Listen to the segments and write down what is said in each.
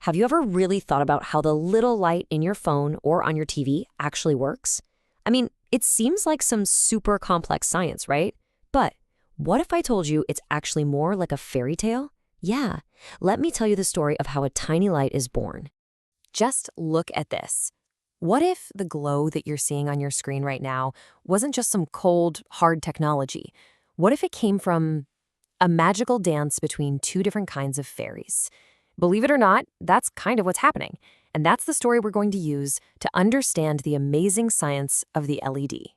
Have you ever really thought about how the little light in your phone or on your TV actually works? I mean, it seems like some super complex science, right? But what if I told you it's actually more like a fairy tale? Yeah, let me tell you the story of how a tiny light is born. Just look at this. What if the glow that you're seeing on your screen right now wasn't just some cold, hard technology? What if it came from a magical dance between two different kinds of fairies? Believe it or not, that's kind of what's happening. And that's the story we're going to use to understand the amazing science of the LED.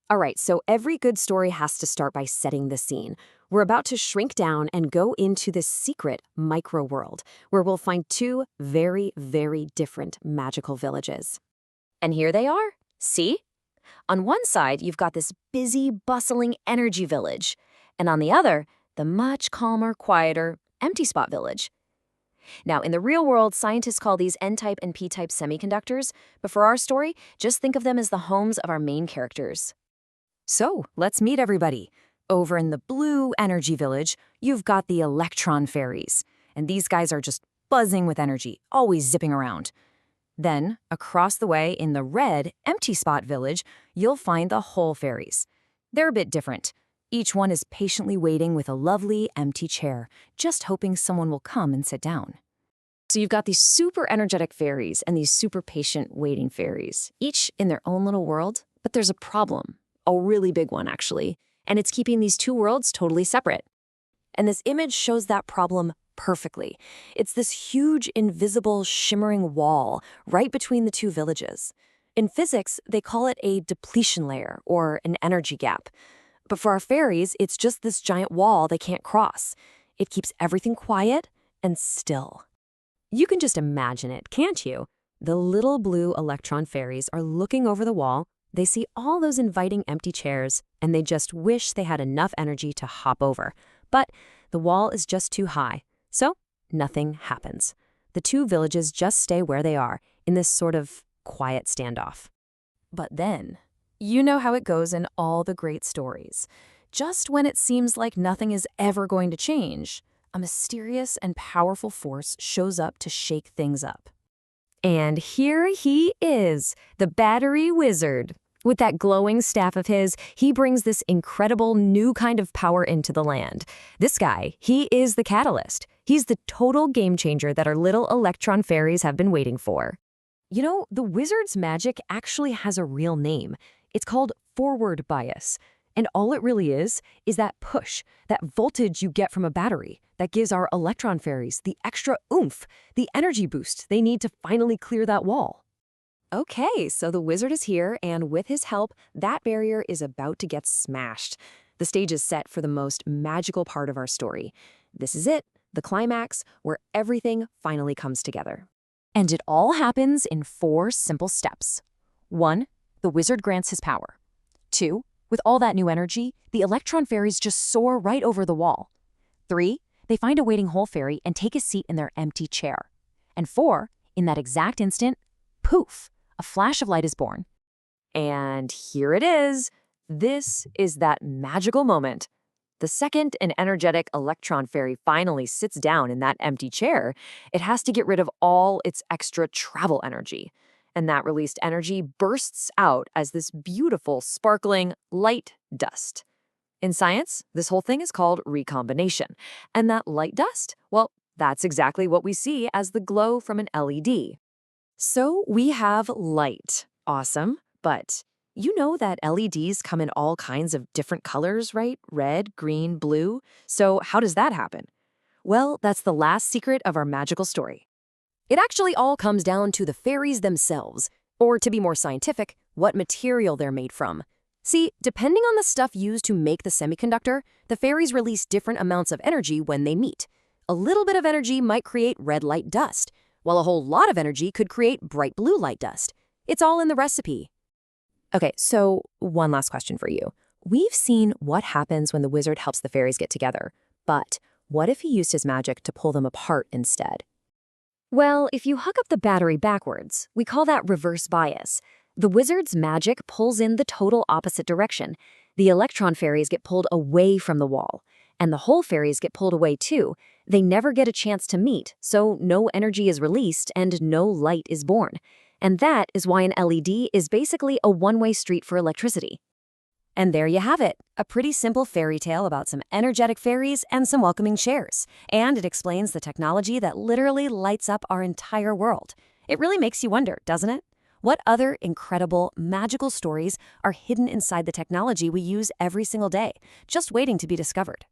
All right, so every good story has to start by setting the scene. We're about to shrink down and go into this secret micro world where we'll find two very, very different magical villages. And here they are. See? On one side, you've got this busy, bustling energy village. And on the other, the much calmer, quieter, empty spot village. Now, in the real world, scientists call these N-type and P-type semiconductors, but for our story, just think of them as the homes of our main characters. So, let's meet everybody. Over in the blue energy village, you've got the electron fairies, and these guys are just buzzing with energy, always zipping around. Then, across the way in the red empty spot village, you'll find the hole fairies. They're a bit different. Each one is patiently waiting with a lovely empty chair, just hoping someone will come and sit down. So you've got these super energetic fairies and these super patient waiting fairies, each in their own little world, but there's a problem. A really big one, actually, and it's keeping these two worlds totally separate. And this image shows that problem perfectly. It's this huge, invisible, shimmering wall right between the two villages. In physics, they call it a depletion layer, or an energy gap. But for our fairies, it's just this giant wall they can't cross. It keeps everything quiet and still. You can just imagine it, can't you? The little blue electron fairies are looking over the wall. They see all those inviting empty chairs, and they just wish they had enough energy to hop over. But the wall is just too high, so nothing happens. The two villages just stay where they are, in this sort of quiet standoff. But then, you know how it goes in all the great stories. Just when it seems like nothing is ever going to change, a mysterious and powerful force shows up to shake things up. And here he is, the battery wizard. With that glowing staff of his, he brings this incredible new kind of power into the land. This guy, he is the catalyst. He's the total game changer that our little electron fairies have been waiting for. You know, the wizard's magic actually has a real name. It's called forward bias. And all it really is that push, that voltage you get from a battery that gives our electron fairies the extra oomph, the energy boost they need to finally clear that wall. Okay, so the wizard is here, and with his help, that barrier is about to get smashed. The stage is set for the most magical part of our story. This is it, the climax, where everything finally comes together. And it all happens in 4 simple steps. 1, the wizard grants his power. 2, with all that new energy, the electron fairies just soar right over the wall. 3, they find a waiting hole fairy and take a seat in their empty chair. And 4, in that exact instant, poof! A flash of light is born. And here it is. This is that magical moment. The second an energetic electron fairy finally sits down in that empty chair, it has to get rid of all its extra travel energy. And that released energy bursts out as this beautiful, sparkling light dust. In science, this whole thing is called recombination. And that light dust, well, that's exactly what we see as the glow from an LED. So we have light. Awesome. But you know that LEDs come in all kinds of different colors, right? Red, green, blue. So how does that happen? Well, that's the last secret of our magical story. It actually all comes down to the fairies themselves, or to be more scientific, what material they're made from. See, depending on the stuff used to make the semiconductor, the fairies release different amounts of energy when they meet. A little bit of energy might create red light dust, while a whole lot of energy could create bright blue light dust. It's all in the recipe. Okay, so one last question for you. We've seen what happens when the wizard helps the fairies get together, but what if he used his magic to pull them apart instead? Well, if you hook up the battery backwards, we call that reverse bias. The wizard's magic pulls in the total opposite direction. The electron fairies get pulled away from the wall. And the whole fairies get pulled away too. They never get a chance to meet, so no energy is released and no light is born. And that is why an LED is basically a one-way street for electricity. And there you have it, a pretty simple fairy tale about some energetic fairies and some welcoming chairs. And it explains the technology that literally lights up our entire world. It really makes you wonder, doesn't it? What other incredible, magical stories are hidden inside the technology we use every single day, just waiting to be discovered?